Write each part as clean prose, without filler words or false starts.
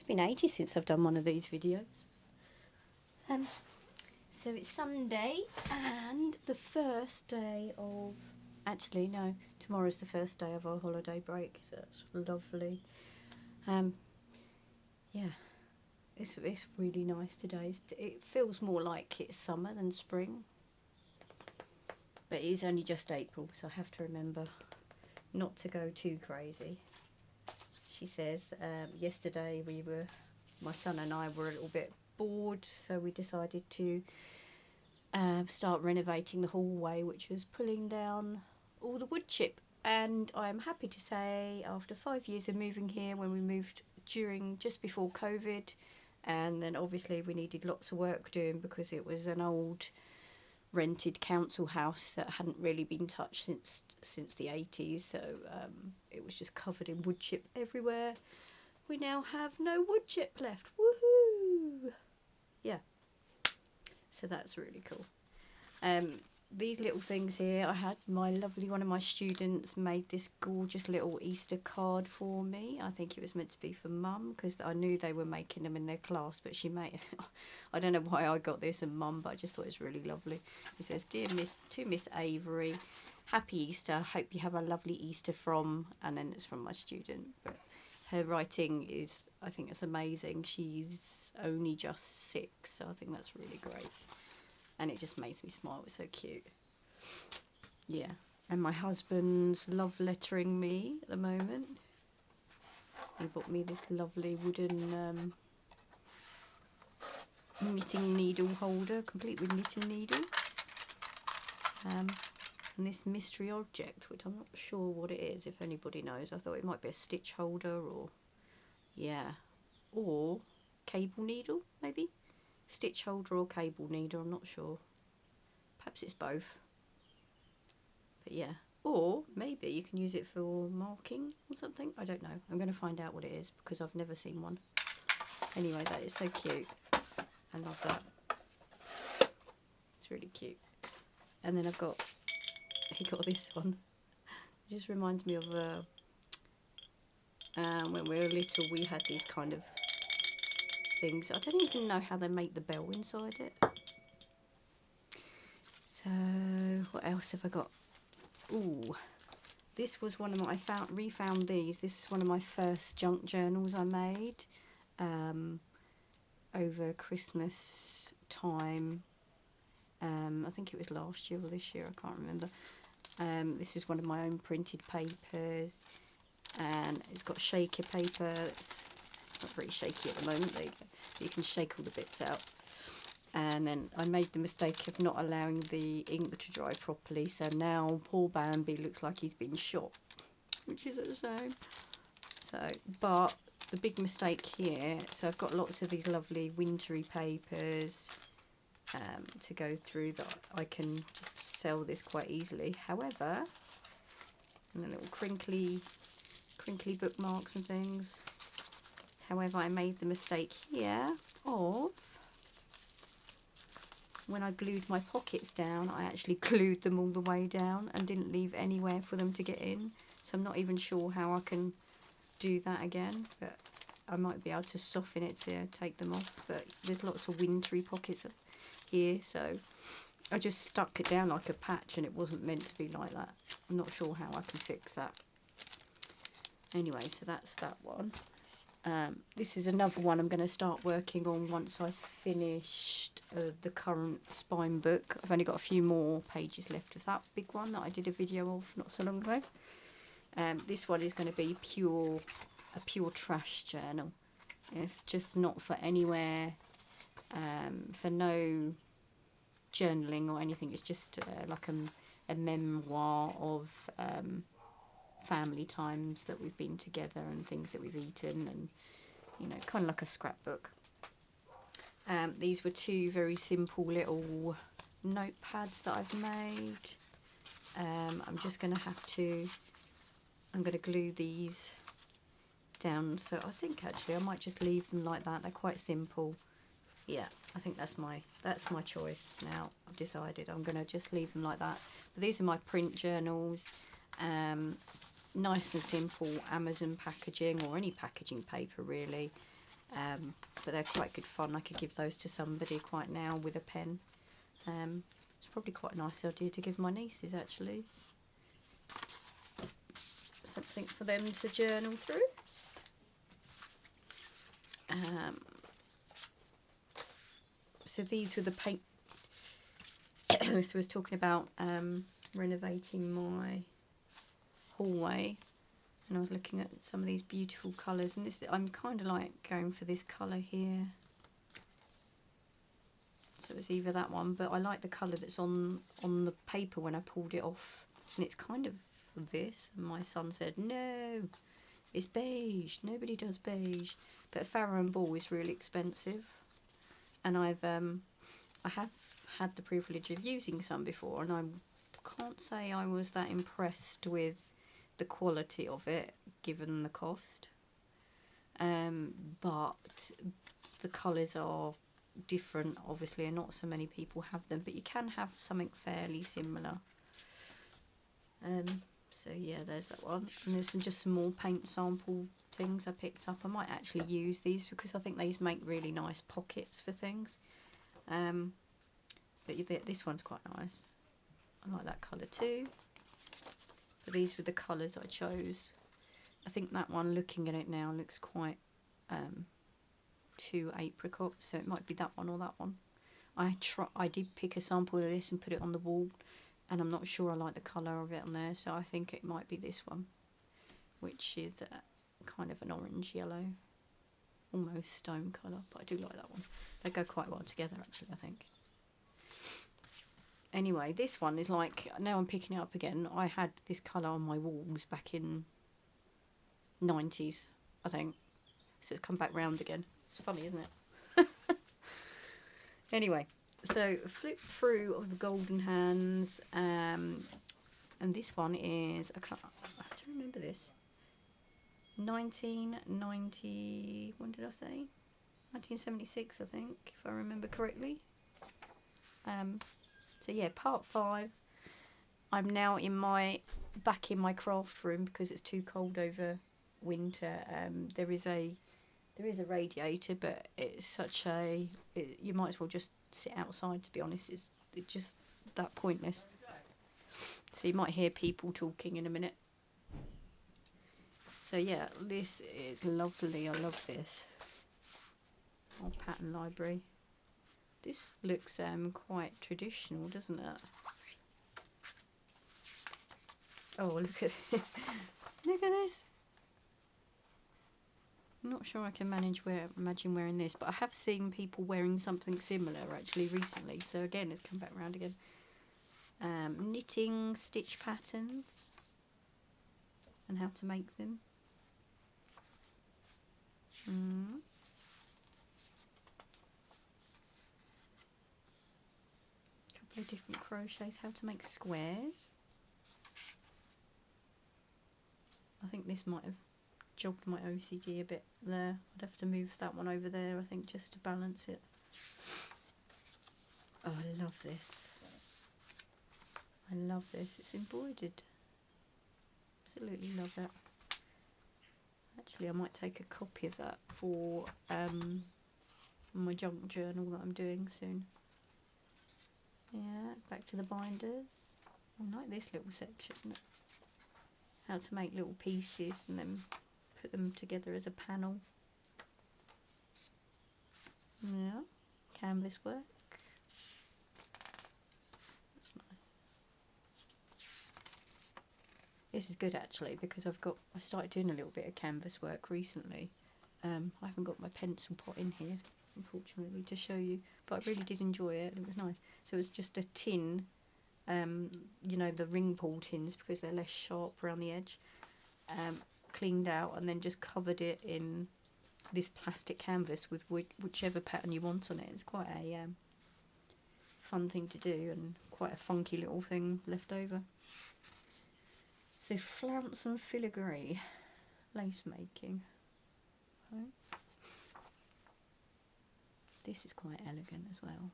It's been ages since I've done one of these videos. So it's Sunday and the first day of... Actually, no, tomorrow's the first day of our holiday break, so that's lovely. Yeah, it's really nice today. It feels more like it's summer than spring. But it is only just April, so I have to remember not to go too crazy. She says, yesterday my son and I were a little bit bored, so we decided to start renovating the hallway, which was pulling down all the wood chip. And I'm happy to say, after 5 years of moving here, when we moved just before COVID, and then obviously we needed lots of work doing because it was an old rented council house that hadn't really been touched since the 80s, so it was just covered in wood chip everywhere. We now have no wood chip left. Woohoo! Yeah, so that's really cool. These little things here, I had one of my students made this gorgeous little Easter card for me. I think it was meant to be for Mum, because I knew they were making them in their class, but she made I don't know why I got this and Mum, but I just thought it was really lovely. It says, "Dear Miss Avery, Happy Easter, hope you have a lovely Easter from," and then it's from my student. But her writing is, I think it's amazing. She's only just 6, so I think that's really great. And it just makes me smile. It's so cute. Yeah. And my husband's love lettering me at the moment. He bought me this lovely wooden knitting needle holder, complete with knitting needles. And this mystery object, which I'm not sure what it is, if anybody knows. I thought it might be a stitch holder or, yeah, or cable needle, maybe? Stitch holder or cable needle, I'm not sure. Perhaps it's both. But yeah, or maybe you can use it for marking or something. I don't know. I'm going to find out what it is because I've never seen one. Anyway, that is so cute. I love that. It's really cute. And then he got this one. It just reminds me of when we were little, we had these kind of things. I don't even know how they make the bell inside it. So what else have I got? Ooh, this was one of my, refound these. This is one of my first junk journals I made over Christmas time. I think it was last year or this year, I can't remember. This is one of my own printed papers, and it's got shaker paper. It's not very shaky at the moment. There you go. You can shake all the bits out. And then I made the mistake of not allowing the ink to dry properly, so now poor Bambi looks like he's been shot, which is a shame. So, but the big mistake here, so I've got lots of these lovely wintry papers to go through that I can just sell this quite easily. However, and the little crinkly bookmarks and things. However, I made the mistake here of, when I glued my pockets down, I actually glued them all the way down and didn't leave anywhere for them to get in. So I'm not even sure how I can do that again, but I might be able to soften it to take them off. But there's lots of wintry pockets here, so I just stuck it down like a patch, and it wasn't meant to be like that. I'm not sure how I can fix that. Anyway, so that's that one. This is another one I'm going to start working on once I've finished the current spine book. I've only got a few more pages left of that big one that I did a video of not so long ago. This one is going to be a pure trash journal. It's just not for anywhere, for no journaling or anything. It's just like a memoir of family times that we've been together and things that we've eaten, and you know, kind of like a scrapbook. These were 2 very simple little notepads that I've made. I'm just going to I'm going to glue these down, so I think actually I might just leave them like that. They're quite simple. Yeah, I think that's my choice now. I've decided I'm going to just leave them like that. But these are my print journals. Nice and simple Amazon packaging, or any packaging paper really. but they're quite good fun. I could give those to somebody quite now with a pen. It's probably quite a nice idea to give my nieces, actually. Something for them to journal through. So these were the paint. So I was talking about renovating my hallway, and I was looking at some of these beautiful colours, and this, I'm kind of like going for this colour here. So it's either that one, but I like the colour that's on the paper when I pulled it off, and it's kind of this. And my son said, no, it's beige. Nobody does beige. But Farrow & Ball is really expensive, and I have had the privilege of using some before, and I can't say I was that impressed with the quality of it given the cost. But the colours are different, obviously, and not so many people have them, but you can have something fairly similar. So yeah, there's that one, and there's just some more paint sample things I picked up. I might actually use these because I think these make really nice pockets for things. But this one's quite nice. I like that colour too. But these were the colours I chose. I think that one, looking at it now, looks quite too apricot, so it might be that one or that one. I did pick a sample of this and put it on the wall, and I'm not sure I like the colour of it on there, so I think it might be this one, which is kind of an orange yellow, almost stone colour, but I do like that one. They go quite well together, actually, I think. Anyway, this one is like, now I'm picking it up again. I had this colour on my walls back in 90s, I think, so it's come back round again. It's funny, isn't it? Anyway, so flip through of the Golden Hands, and this one is, I have to remember this, 1990, when did I say? 1976, I think, if I remember correctly. So yeah, part 5. I'm now back in my craft room because it's too cold over winter. There is a radiator, but it's such you might as well just sit outside, to be honest. It's just that pointless. So you might hear people talking in a minute. So yeah, this is lovely. I love this. Our pattern library. This looks quite traditional, doesn't it? Oh, look at look at this. I'm not sure I can imagine wearing this, but I have seen people wearing something similar actually recently. So again, it's come back around again. Knitting stitch patterns and how to make them. Couple of different crochets. How to make squares. I think this might have jogged my OCD a bit there. I'd have to move that one over there, I think, just to balance it. Oh, I love this. I love this. It's embroidered. Absolutely love that. Actually, I might take a copy of that for my junk journal that I'm doing soon. Yeah, back to the binders. I like this little section. How to make little pieces and then put them together as a panel. Yeah, canvas work. That's nice. This is good actually because I started doing a little bit of canvas work recently. I haven't got my pencil pot in here, unfortunately, to show you, but I really did enjoy it. It was nice. So it's just a tin, you know, the ring pull tins because they're less sharp around the edge, cleaned out, and then just covered it in this plastic canvas with whichever pattern you want on it. It's quite a fun thing to do and quite a funky little thing left over. So flounce and filigree lace making. Okay. This is quite elegant as well.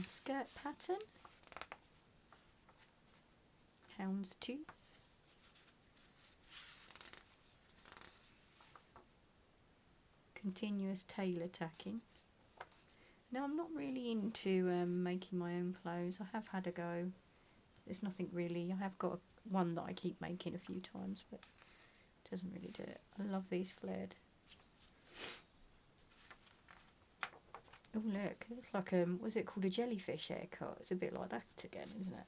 Skirt pattern. Hound's tooth. continuous tailor tacking. Now, I'm not really into making my own clothes. I have had a go. There's nothing really. I have got one that I keep making a few times, but it doesn't really do it. I love these flared. Oh look, it's like what's it called, a jellyfish haircut? It's a bit like that again, isn't it?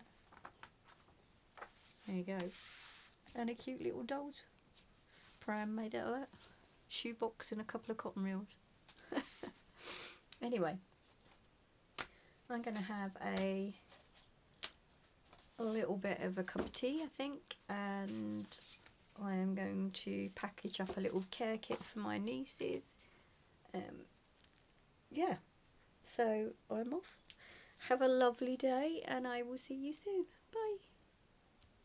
There you go. And a cute little doll's pram made out of that. Shoebox and a couple of cotton reels. Anyway, I'm going to have a little bit of a cup of tea, I think, and I am going to package up a little care kit for my nieces. Yeah, so I'm off. Have a lovely day, and I will see you soon. Bye.